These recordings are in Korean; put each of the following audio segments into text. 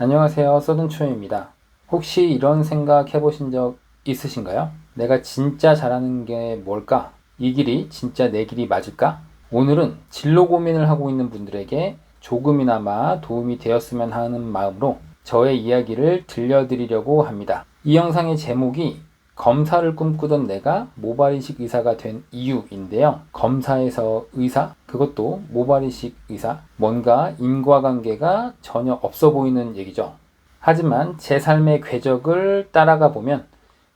안녕하세요. 써든초입니다. 혹시 이런 생각 해보신 적 있으신가요? 내가 진짜 잘하는 게 뭘까? 이 길이 진짜 내 길이 맞을까? 오늘은 진로 고민을 하고 있는 분들에게 조금이나마 도움이 되었으면 하는 마음으로 저의 이야기를 들려드리려고 합니다. 이 영상의 제목이 검사를 꿈꾸던 내가 모발이식 의사가 된 이유인데요. 검사에서 의사? 그것도 모발이식 의사? 뭔가 인과관계가 전혀 없어 보이는 얘기죠. 하지만 제 삶의 궤적을 따라가 보면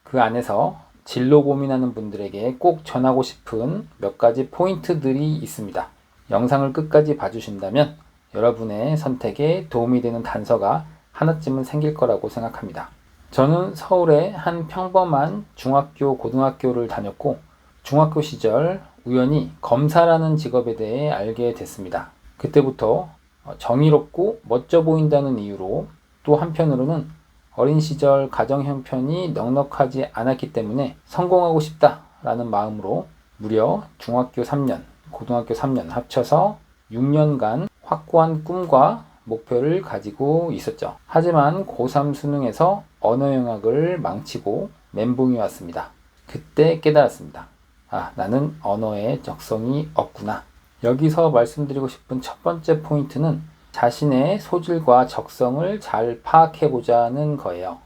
그 안에서 진로 고민하는 분들에게 꼭 전하고 싶은 몇 가지 포인트들이 있습니다. 영상을 끝까지 봐주신다면 여러분의 선택에 도움이 되는 단서가 하나쯤은 생길 거라고 생각합니다. 저는 서울의 한 평범한 중학교, 고등학교를 다녔고 중학교 시절 우연히 검사라는 직업에 대해 알게 됐습니다. 그때부터 정의롭고 멋져 보인다는 이유로 또 한편으로는 어린 시절 가정 형편이 넉넉하지 않았기 때문에 성공하고 싶다라는 마음으로 무려 중학교 3년, 고등학교 3년 합쳐서 6년간 확고한 꿈과 목표를 가지고 있었죠. 하지만 고3 수능에서 언어 영역을 망치고 멘붕이 왔습니다. 그때 깨달았습니다. 나는 언어에 적성이 없구나. 여기서 말씀드리고 싶은 첫 번째 포인트는 자신의 소질과 적성을 잘 파악해보자는 거예요.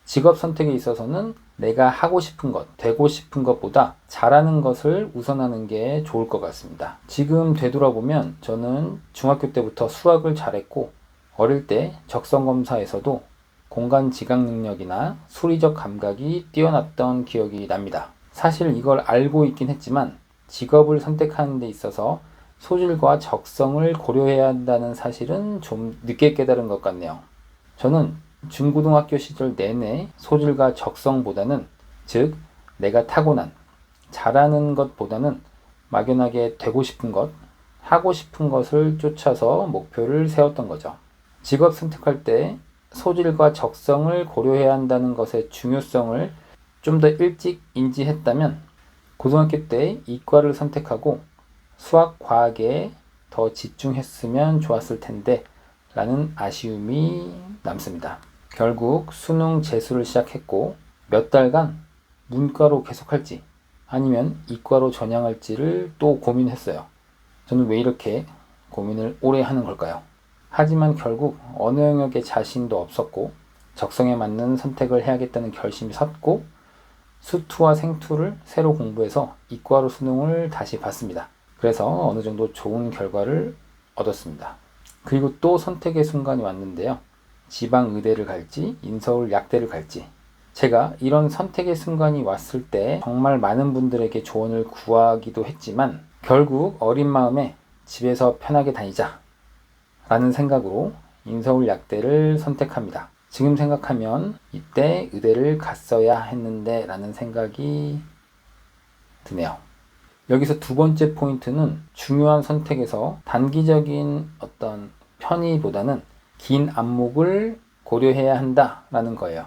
직업 선택에 있어서는 내가 하고 싶은 것, 되고 싶은 것보다 잘하는 것을 우선하는 게 좋을 것 같습니다. 지금 되돌아보면 저는 중학교 때부터 수학을 잘했고 어릴 때 적성검사에서도 공간 지각 능력이나 수리적 감각이 뛰어났던 기억이 납니다. 사실 이걸 알고 있긴 했지만 직업을 선택하는 데 있어서 소질과 적성을 고려해야 한다는 사실은 좀 늦게 깨달은 것 같네요. 저는 중고등학교 시절 내내 소질과 적성보다는, 즉 내가 타고난, 잘하는 것보다는 막연하게 되고 싶은 것, 하고 싶은 것을 쫓아서 목표를 세웠던 거죠. 직업 선택할 때 소질과 적성을 고려해야 한다는 것의 중요성을 좀 더 일찍 인지했다면 고등학교 때 이과를 선택하고 수학, 과학에 더 집중했으면 좋았을 텐데 라는 아쉬움이 남습니다. 결국 수능 재수를 시작했고 몇 달간 문과로 계속할지 아니면 이과로 전향할지를 또 고민했어요. 저는 왜 이렇게 고민을 오래 하는 걸까요? 하지만 결국 어느 영역에 자신도 없었고 적성에 맞는 선택을 해야겠다는 결심이 섰고 수투와 생투를 새로 공부해서 이과로 수능을 다시 봤습니다. 그래서 어느 정도 좋은 결과를 얻었습니다. 그리고 또 선택의 순간이 왔는데요. 지방의대를 갈지 인서울 약대를 갈지, 제가 이런 선택의 순간이 왔을 때 정말 많은 분들에게 조언을 구하기도 했지만 결국 어린 마음에 집에서 편하게 다니자 라는 생각으로 인서울 약대를 선택합니다. 지금 생각하면 이때 의대를 갔어야 했는데 라는 생각이 드네요. 여기서 두 번째 포인트는 중요한 선택에서 단기적인 어떤 편의보다는 긴 안목을 고려해야 한다라는 거예요.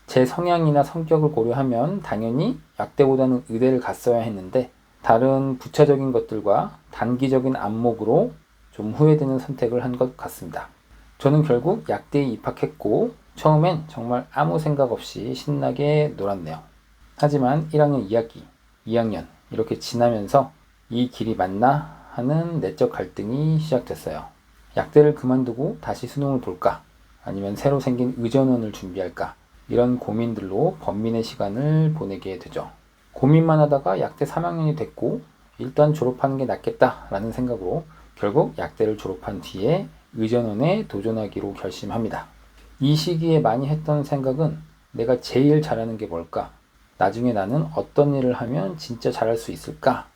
제 성향이나 성격을 고려하면 당연히 약대보다는 의대를 갔어야 했는데 다른 부차적인 것들과 단기적인 안목으로 좀 후회되는 선택을 한 것 같습니다. 저는 결국 약대에 입학했고 처음엔 정말 아무 생각 없이 신나게 놀았네요. 하지만 1학년 2학기, 2학년 이렇게 지나면서 이 길이 맞나 하는 내적 갈등이 시작됐어요. 약대를 그만두고 다시 수능을 볼까? 아니면 새로 생긴 의전원을 준비할까? 이런 고민들로 번민의 시간을 보내게 되죠. 고민만 하다가 약대 3학년이 됐고 일단 졸업하는 게 낫겠다라는 생각으로 결국 약대를 졸업한 뒤에 의전원에 도전하기로 결심합니다. 이 시기에 많이 했던 생각은 내가 제일 잘하는 게 뭘까? 나중에 나는 어떤 일을 하면 진짜 잘할 수 있을까?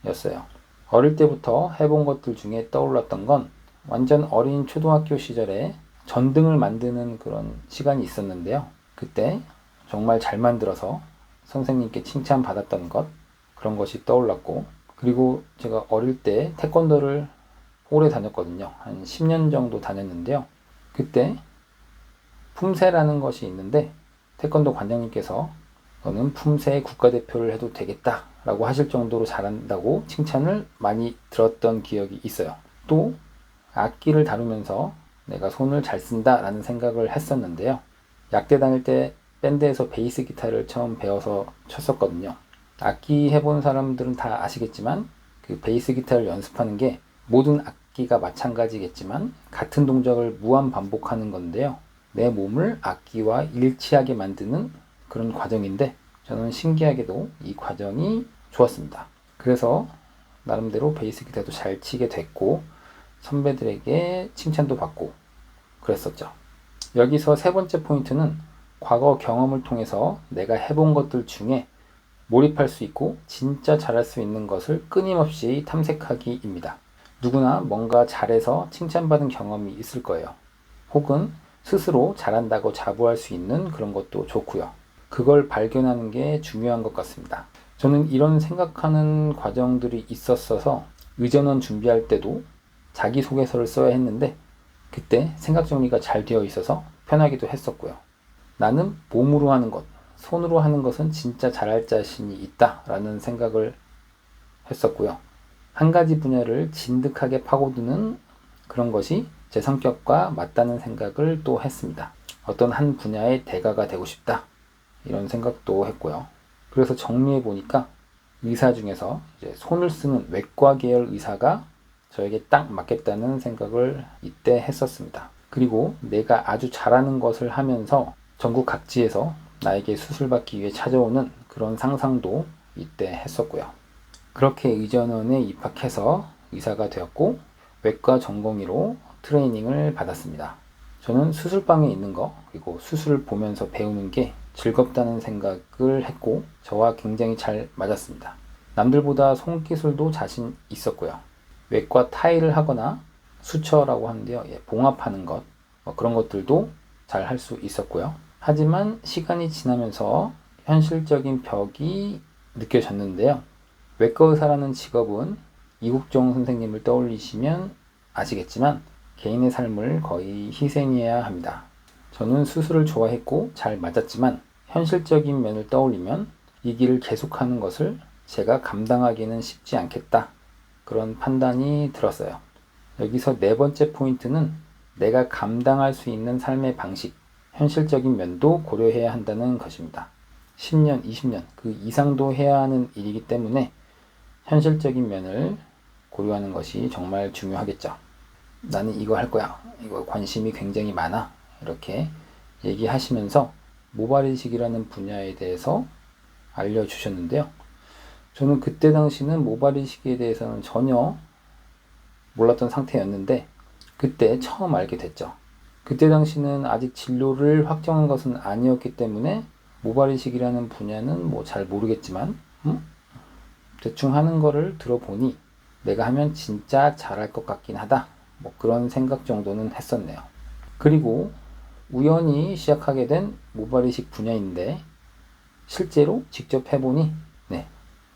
였어요. 어릴 때부터 해본 것들 중에 떠올랐던 건 완전 어린 초등학교 시절에 전등을 만드는 그런 시간이 있었는데요. 그때 정말 잘 만들어서 선생님께 칭찬받았던 것, 그런 것이 떠올랐고, 그리고 제가 어릴 때 태권도를 오래 다녔거든요. 한 10년 정도 다녔는데요. 그때 품새라는 것이 있는데 태권도 관장님께서 너는 품새 국가대표를 해도 되겠다 라고 하실 정도로 잘한다고 칭찬을 많이 들었던 기억이 있어요. 또 악기를 다루면서 내가 손을 잘 쓴다 라는 생각을 했었는데요. 약대 다닐 때 밴드에서 베이스 기타를 처음 배워서 쳤었거든요. 악기 해본 사람들은 다 아시겠지만 그 베이스 기타를 연습하는 게 모든 악기가 마찬가지겠지만 같은 동작을 무한 반복하는 건데요. 내 몸을 악기와 일치하게 만드는 그런 과정인데 저는 신기하게도 이 과정이 좋았습니다. 그래서 나름대로 베이스 기타도 잘 치게 됐고 선배들에게 칭찬도 받고 그랬었죠. 여기서 세 번째 포인트는 과거 경험을 통해서 내가 해본 것들 중에 몰입할 수 있고 진짜 잘할 수 있는 것을 끊임없이 탐색하기입니다. 누구나 뭔가 잘해서 칭찬받은 경험이 있을 거예요. 혹은 스스로 잘한다고 자부할 수 있는 그런 것도 좋고요. 그걸 발견하는 게 중요한 것 같습니다. 저는 이런 생각하는 과정들이 있었어서 의전원 준비할 때도 자기소개서를 써야 했는데 그때 생각 정리가 잘 되어 있어서 편하기도 했었고요. 나는 몸으로 하는 것, 손으로 하는 것은 진짜 잘할 자신이 있다라는 생각을 했었고요. 한 가지 분야를 진득하게 파고드는 그런 것이 제 성격과 맞다는 생각을 또 했습니다. 어떤 한 분야의 대가가 되고 싶다 이런 생각도 했고요. 그래서 정리해 보니까 의사 중에서 이제 손을 쓰는 외과 계열 의사가 저에게 딱 맞겠다는 생각을 이때 했었습니다. 그리고 내가 아주 잘하는 것을 하면서 전국 각지에서 나에게 수술받기 위해 찾아오는 그런 상상도 이때 했었고요. 그렇게 의전원에 입학해서 의사가 되었고 외과 전공의로 트레이닝을 받았습니다. 저는 수술방에 있는 거 그리고 수술을 보면서 배우는 게 즐겁다는 생각을 했고 저와 굉장히 잘 맞았습니다. 남들보다 손기술도 자신 있었고요. 외과 타일을 하거나 수처라고 하는데요. 봉합하는 것 그런 것들도 잘 할 수 있었고요. 하지만 시간이 지나면서 현실적인 벽이 느껴졌는데요. 외과 의사라는 직업은 이국종 선생님을 떠올리시면 아시겠지만 개인의 삶을 거의 희생해야 합니다. 저는 수술을 좋아했고 잘 맞았지만 현실적인 면을 떠올리면 이 길을 계속하는 것을 제가 감당하기는 쉽지 않겠다. 그런 판단이 들었어요. 여기서 네 번째 포인트는 내가 감당할 수 있는 삶의 방식, 현실적인 면도 고려해야 한다는 것입니다. 10년, 20년 그 이상도 해야 하는 일이기 때문에 현실적인 면을 고려하는 것이 정말 중요하겠죠. 나는 이거 할 거야. 이거 관심이 굉장히 많아. 이렇게 얘기하시면서 모발이식이라는 분야에 대해서 알려주셨는데요. 저는 그때 당시는 모발이식에 대해서는 전혀 몰랐던 상태였는데 그때 처음 알게 됐죠. 그때 당시는 아직 진로를 확정한 것은 아니었기 때문에 모발이식이라는 분야는 뭐 잘 모르겠지만 대충 하는 거를 들어보니 내가 하면 진짜 잘할 것 같긴 하다. 뭐 그런 생각 정도는 했었네요. 그리고 우연히 시작하게 된 모발이식 분야인데 실제로 직접 해보니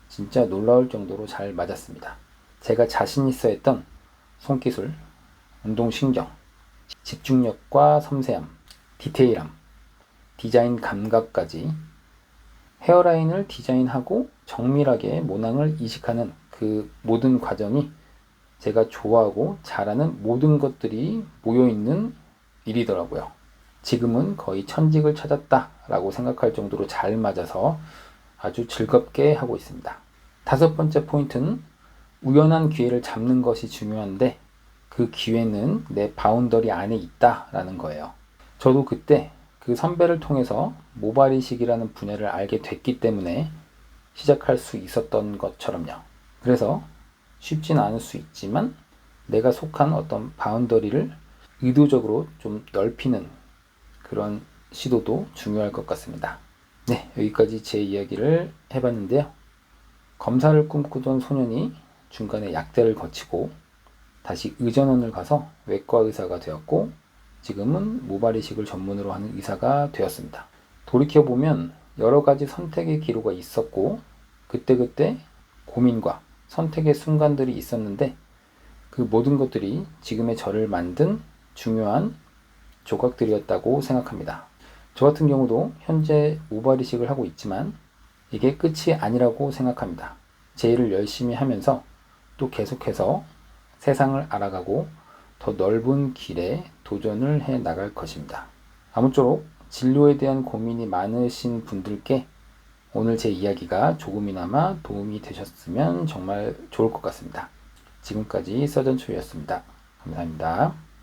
진짜 놀라울 정도로 잘 맞았습니다. 제가 자신 있어 했던 손기술, 운동신경, 집중력과 섬세함, 디테일함, 디자인 감각까지 헤어라인을 디자인하고 정밀하게 모낭을 이식하는 그 모든 과정이 제가 좋아하고 잘하는 모든 것들이 모여있는 일이더라고요. 지금은 거의 천직을 찾았다라고 생각할 정도로 잘 맞아서 아주 즐겁게 하고 있습니다. 다섯 번째 포인트는 우연한 기회를 잡는 것이 중요한데 그 기회는 내 바운더리 안에 있다라는 거예요. 저도 그때 그 선배를 통해서 모발이식이라는 분야를 알게 됐기 때문에 시작할 수 있었던 것처럼요. 그래서 쉽진 않을 수 있지만 내가 속한 어떤 바운더리를 의도적으로 좀 넓히는 그런 시도도 중요할 것 같습니다. 네, 여기까지 제 이야기를 해봤는데요. 검사를 꿈꾸던 소년이 중간에 약대를 거치고 다시 의전원을 가서 외과 의사가 되었고 지금은 모발이식을 전문으로 하는 의사가 되었습니다. 돌이켜보면 여러 가지 선택의 기로가 있었고 그때그때 고민과 선택의 순간들이 있었는데 그 모든 것들이 지금의 저를 만든 중요한 조각들이었다고 생각합니다. 저 같은 경우도 현재 모발이식을 하고 있지만 이게 끝이 아니라고 생각합니다. 제 일을 열심히 하면서 또 계속해서 세상을 알아가고 더 넓은 길에 도전을 해 나갈 것입니다. 아무쪼록 진로에 대한 고민이 많으신 분들께 오늘 제 이야기가 조금이나마 도움이 되셨으면 정말 좋을 것 같습니다. 지금까지 서전초였습니다. 감사합니다.